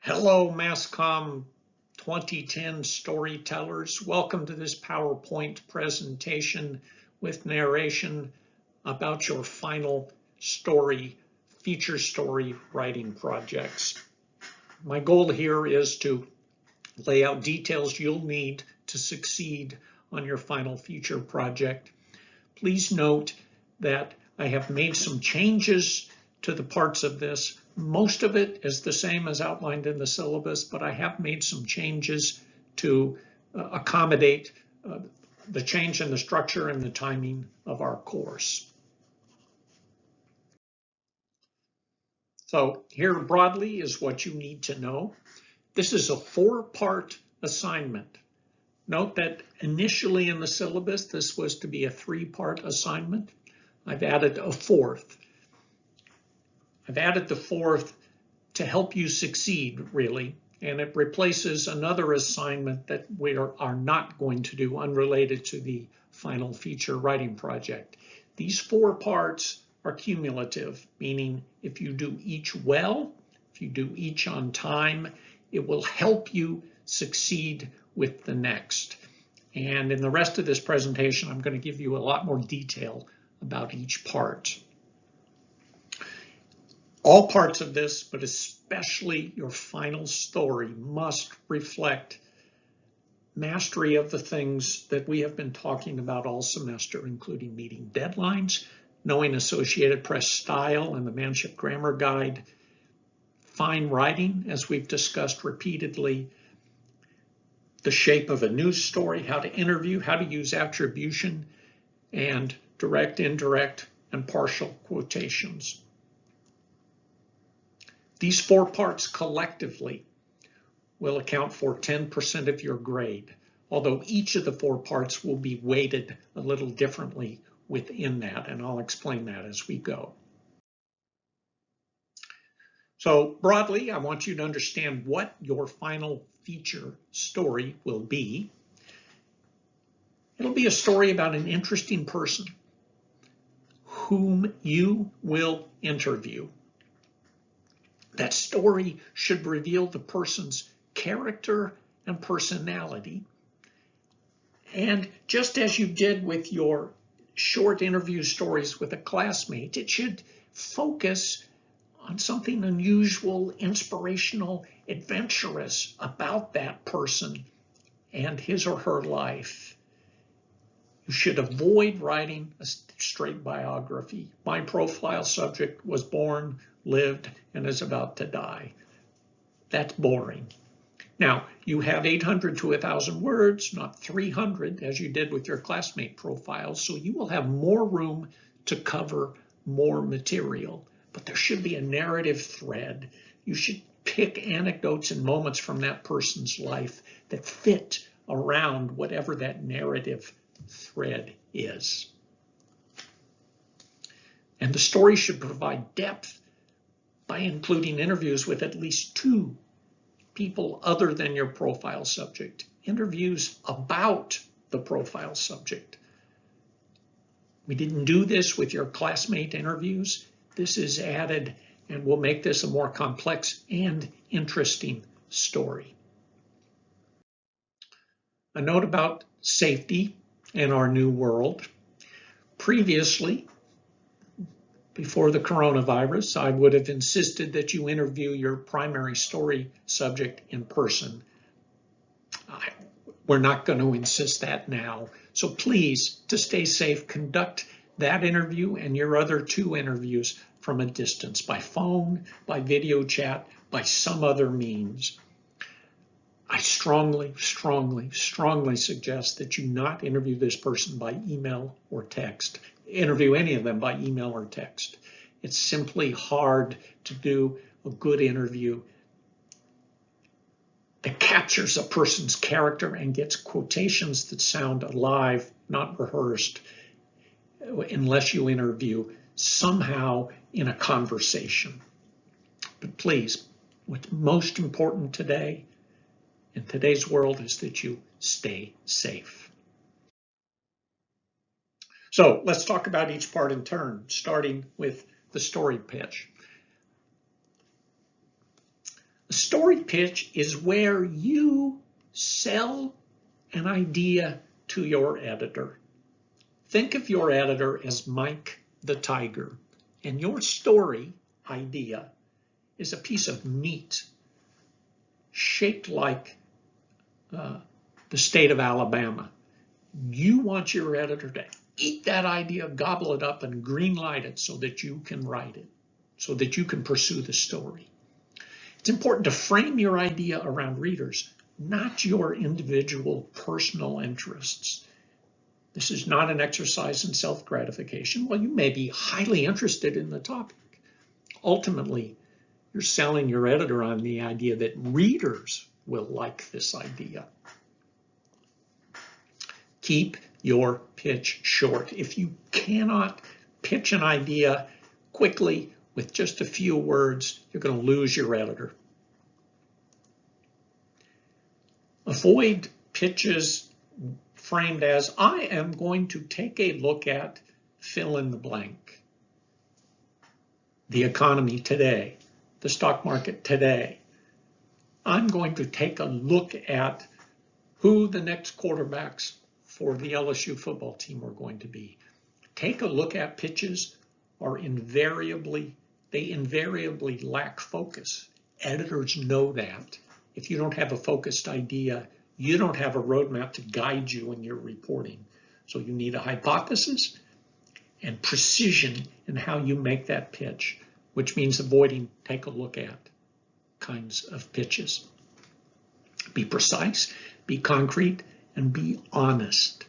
Hello, MassCom 2010 storytellers. Welcome to this PowerPoint presentation with narration about your final story, feature story writing projects. My goal here is to lay out details you'll need to succeed on your final feature project. Please note that I have made some changes to the parts of this. Most of it is the same as outlined in the syllabus, but I have made some changes to accommodate the change in the structure and the timing of our course. So here broadly is what you need to know. This is a 4-part assignment. Note that initially in the syllabus, this was to be a 3-part assignment. I've added a 4th. I've added the 4th to help you succeed, really, and it replaces another assignment that we are not going to do unrelated to the final feature writing project. These 4 parts are cumulative, meaning if you do each well, if you do each on time, it will help you succeed with the next. And in the rest of this presentation, I'm going to give you a lot more detail about each part. All parts of this, but especially your final story, must reflect mastery of the things that we have been talking about all semester, including meeting deadlines, knowing Associated Press style and the Manship Grammar Guide, fine writing, as we've discussed repeatedly, the shape of a news story, how to interview, how to use attribution, and direct, indirect, and partial quotations. These 4 parts collectively will account for 10% of your grade, although each of the 4 parts will be weighted a little differently within that, and I'll explain that as we go. So broadly, I want you to understand what your final feature story will be. It'll be a story about an interesting person whom you will interview. That story should reveal the person's character and personality. And just as you did with your short interview stories with a classmate, it should focus on something unusual, inspirational, adventurous about that person and his or her life. You should avoid writing a straight biography. My profile subject was born, lived, and is about to die. That's boring. Now, you have 800 to 1,000 words, not 300, as you did with your classmate profiles, so you will have more room to cover more material. But there should be a narrative thread. You should pick anecdotes and moments from that person's life that fit around whatever that narrative thread is. And the story should provide depth by including interviews with at least 2 people other than your profile subject, interviews about the profile subject. We didn't do this with your classmate interviews. This is added and will make this a more complex and interesting story. A note about safety in our new world. Previously, before the coronavirus, I would have insisted that you interview your primary story subject in person. We're not going to insist that now. So please, to stay safe, conduct that interview and your other 2 interviews from a distance, by phone, by video chat, by some other means. I strongly, strongly, strongly suggest that you not interview this person by email or text. Interview any of them by email or text. It's simply hard to do a good interview that captures a person's character and gets quotations that sound alive, not rehearsed, unless you interview somehow in a conversation. But please, what's most important today in today's world is that you stay safe. So let's talk about each part in turn, starting with the story pitch. A story pitch is where you sell an idea to your editor. Think of your editor as Mike the Tiger, and your story idea is a piece of meat shaped like the state of Alabama. You want your editor to eat that idea, gobble it up, and green light it so that you can write it, so that you can pursue the story. It's important to frame your idea around readers, not your individual personal interests. This is not an exercise in self-gratification. Well, you may be highly interested in the topic. Ultimately, you're selling your editor on the idea that readers will like this idea. Keep your pitch short. If you cannot pitch an idea quickly with just a few words, you're going to lose your editor. Avoid pitches framed as, I am going to take a look at fill in the blank. The economy today, the stock market today. I'm going to take a look at who the next quarterbacks for the LSU football team are going to be. Take a look at pitches are invariably lack focus. Editors know that. If you don't have a focused idea, you don't have a roadmap to guide you in your reporting. So you need a hypothesis and precision in how you make that pitch, which means avoiding take a look at kinds of pitches. Be precise, be concrete, and be honest.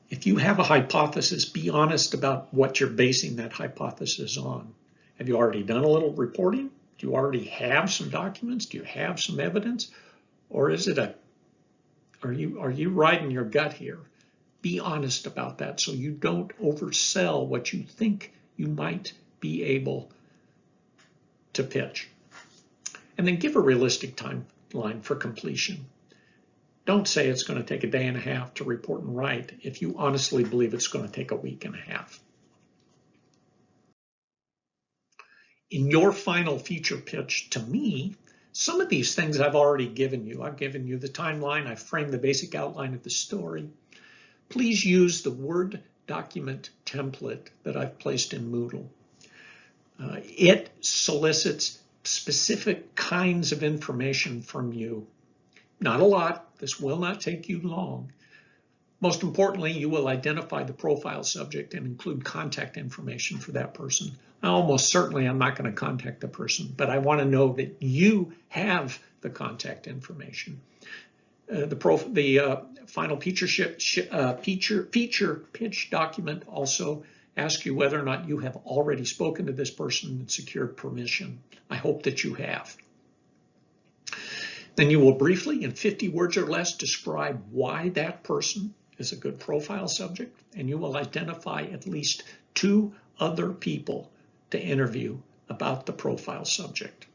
If you have a hypothesis, be honest about what you're basing that hypothesis on. Have you already done a little reporting? Do you already have some documents? Do you have some evidence? Or is it are you riding your gut here? Be honest about that so you don't oversell what you think you might be able to pitch. And then give a realistic timeline for completion. Don't say it's going to take a day and a half to report and write if you honestly believe it's going to take a week and a half. In your final feature pitch to me, some of these things I've already given you. I've given you the timeline. I've framed the basic outline of the story. Please use the Word document template that I've placed in Moodle. It solicits specific kinds of information from you. Not a lot. This will not take you long. Most importantly, you will identify the profile subject and include contact information for that person. Almost certainly I'm not going to contact the person, but I want to know that you have the contact information. The final feature pitch document also asks you whether or not you have already spoken to this person and secured permission. I hope that you have. Then you will briefly, in 50 words or less, describe why that person is a good profile subject, and you will identify at least 2 other people to interview about the profile subject.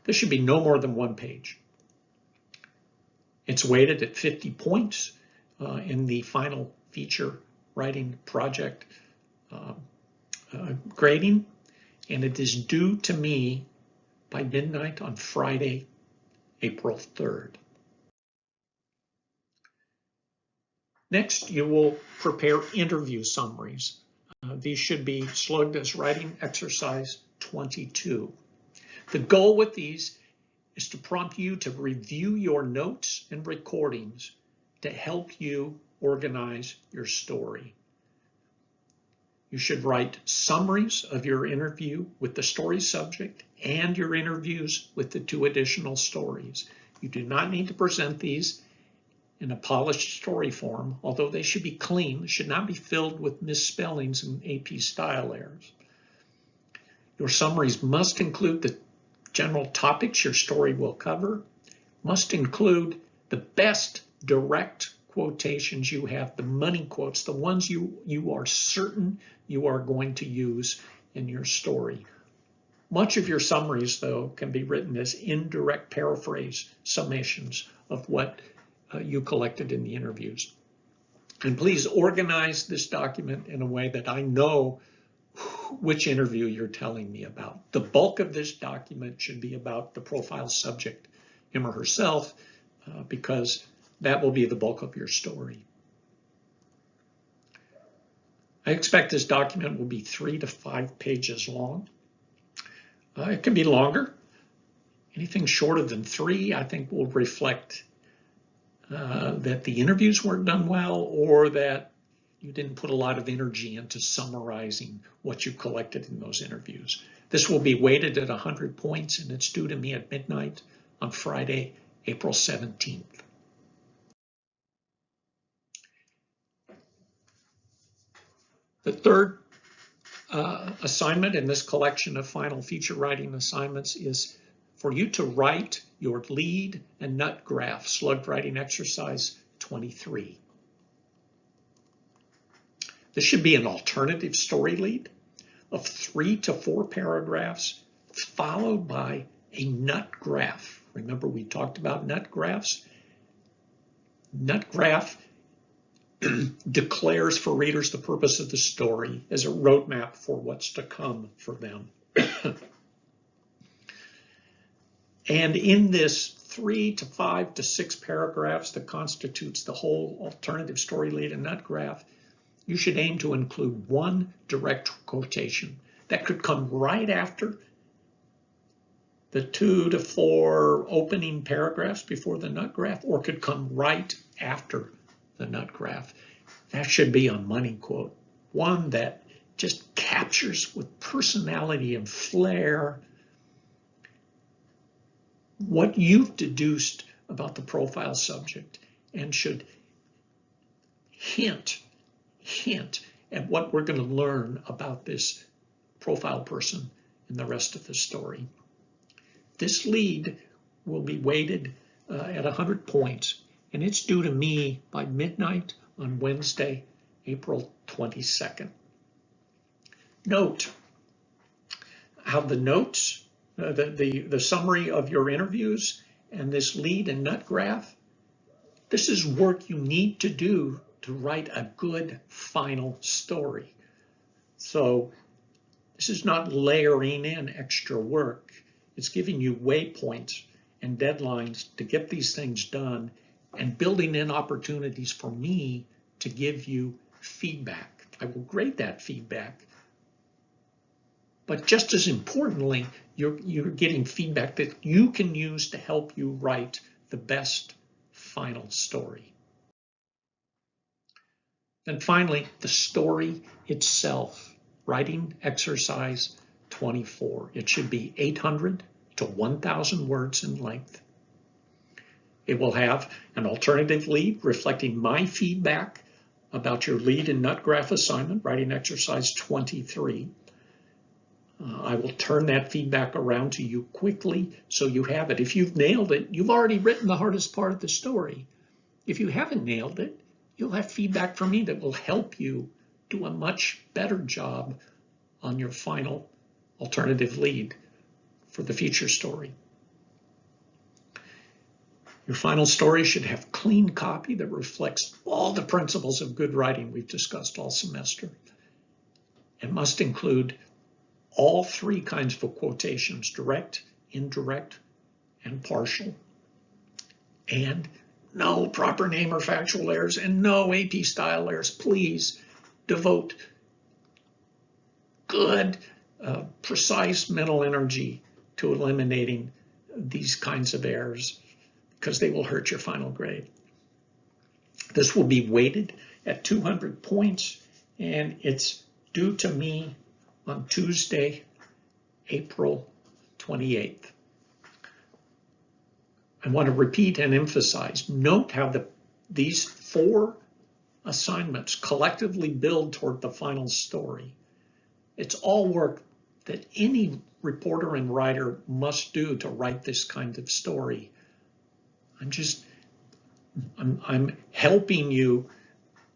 This should be no more than 1 page. It's weighted at 50 points in the final feature writing project grading, and it is due to me by midnight on Friday, April 3rd. Next, you will prepare interview summaries. These should be slugged as writing exercise 22. The goal with these is to prompt you to review your notes and recordings to help you organize your story. You should write summaries of your interview with the story subject and your interviews with the 2 additional stories. You do not need to present these in a polished story form, although they should be clean. They should not be filled with misspellings and AP style errors. Your summaries must include the general topics your story will cover, must include the best direct quotations you have, the money quotes, the ones you are certain you are going to use in your story. Much of your summaries, though, can be written as indirect paraphrase summations of what you collected in the interviews. And please organize this document in a way that I know which interview you're telling me about. The bulk of this document should be about the profile subject, him or herself, because that will be the bulk of your story. I expect this document will be 3 to 5 pages long. It can be longer. Anything shorter than 3, I think, will reflect that the interviews weren't done well, or that you didn't put a lot of energy into summarizing what you collected in those interviews. This will be weighted at 100 points, and it's due to me at midnight on Friday, April 17th. The third assignment in this collection of final feature writing assignments is for you to write your lead and nut graph, slug writing exercise 23. This should be an alternative story lead of 3 to 4 paragraphs, followed by a nut graph. Remember, we talked about nut graphs? Nut graph declares for readers the purpose of the story as a roadmap for what's to come for them. And in this 3 to 5 to 6 paragraphs that constitutes the whole alternative story lead and nut graph, you should aim to include one direct quotation that could come right after the 2 to 4 opening paragraphs before the nut graph, or could come right after the nut graph. That should be a money quote, one that just captures with personality and flair what you've deduced about the profile subject, and should hint at what we're going to learn about this profile person in the rest of the story. This lead will be weighted at 100 points, and it's due to me by midnight on Wednesday, April 22nd. Note how the notes, the summary of your interviews and this lead and nut graph, this is work you need to do to write a good final story. So this is not layering in extra work. It's giving you waypoints and deadlines to get these things done, and building in opportunities for me to give you feedback. I will grade that feedback, but just as importantly, you're getting feedback that you can use to help you write the best final story. And finally, the story itself, writing exercise 24. It should be 800 to 1,000 words in length. It will have an alternative lead reflecting my feedback about your lead and nut graph assignment, writing exercise 23. I will turn that feedback around to you quickly so you have it. If you've nailed it, you've already written the hardest part of the story. If you haven't nailed it, you'll have feedback from me that will help you do a much better job on your final alternative lead for the feature story. Your final story should have clean copy that reflects all the principles of good writing we've discussed all semester. It must include all 3 kinds of quotations: direct, indirect, and partial. And no proper name or factual errors, and no AP style errors. Please devote good, precise mental energy to eliminating these kinds of errors, because they will hurt your final grade. This will be weighted at 200 points, and it's due to me on Tuesday, April 28th. I want to repeat and emphasize, note how these 4 assignments collectively build toward the final story. It's all work that any reporter and writer must do to write this kind of story. I'm helping you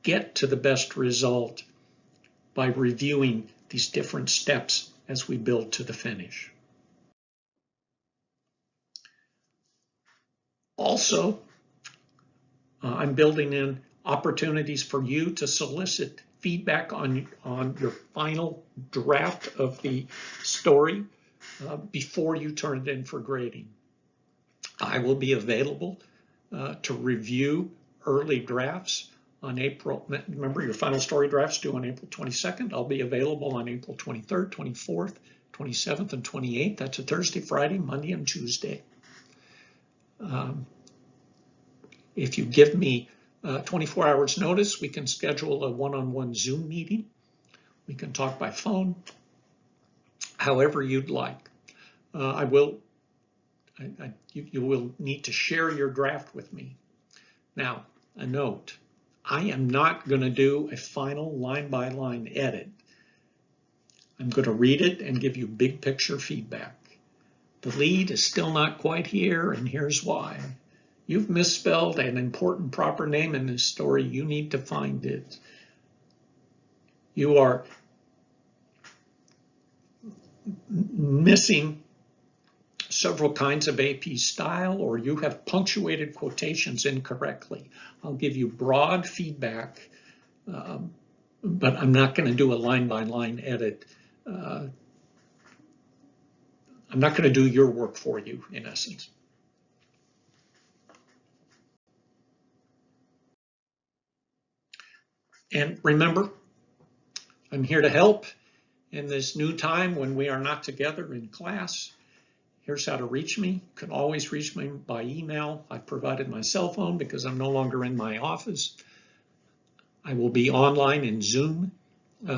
get to the best result by reviewing these different steps as we build to the finish. Also, I'm building in opportunities for you to solicit feedback on your final draft of the story before you turn it in for grading. I will be available to review early drafts on April. Remember, your final story drafts due on April 22nd. I'll be available on April 23rd, 24th, 27th, and 28th. That's a Thursday, Friday, Monday, and Tuesday. If you give me 24 hours notice, we can schedule a one-on-one Zoom meeting. We can talk by phone, however you'd like. You will need to share your draft with me. Now, a note, I am not going to do a final line-by-line edit. I'm going to read it and give you big picture feedback. The lead is still not quite here, and here's why. You've misspelled an important proper name in this story. You need to find it. You are missing several kinds of AP style, or you have punctuated quotations incorrectly. I'll give you broad feedback, but I'm not going to do a line-by-line edit. I'm not going to do your work for you, in essence. And remember, I'm here to help in this new time when we are not together in class. Here's how to reach me. You can always reach me by email. I've provided my cell phone because I'm no longer in my office. I will be online in Zoom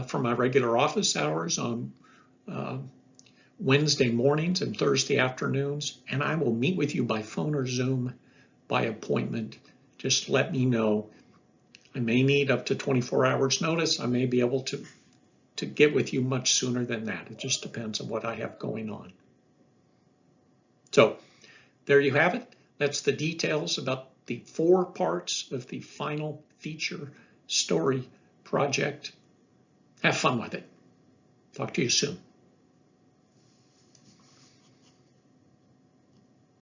for my regular office hours on Wednesday mornings and Thursday afternoons, and I will meet with you by phone or Zoom by appointment. Just let me know. I may need up to 24 hours notice. I may be able to get with you much sooner than that. It just depends on what I have going on. So there you have it. That's the details about the 4 parts of the final feature story project. Have fun with it. Talk to you soon.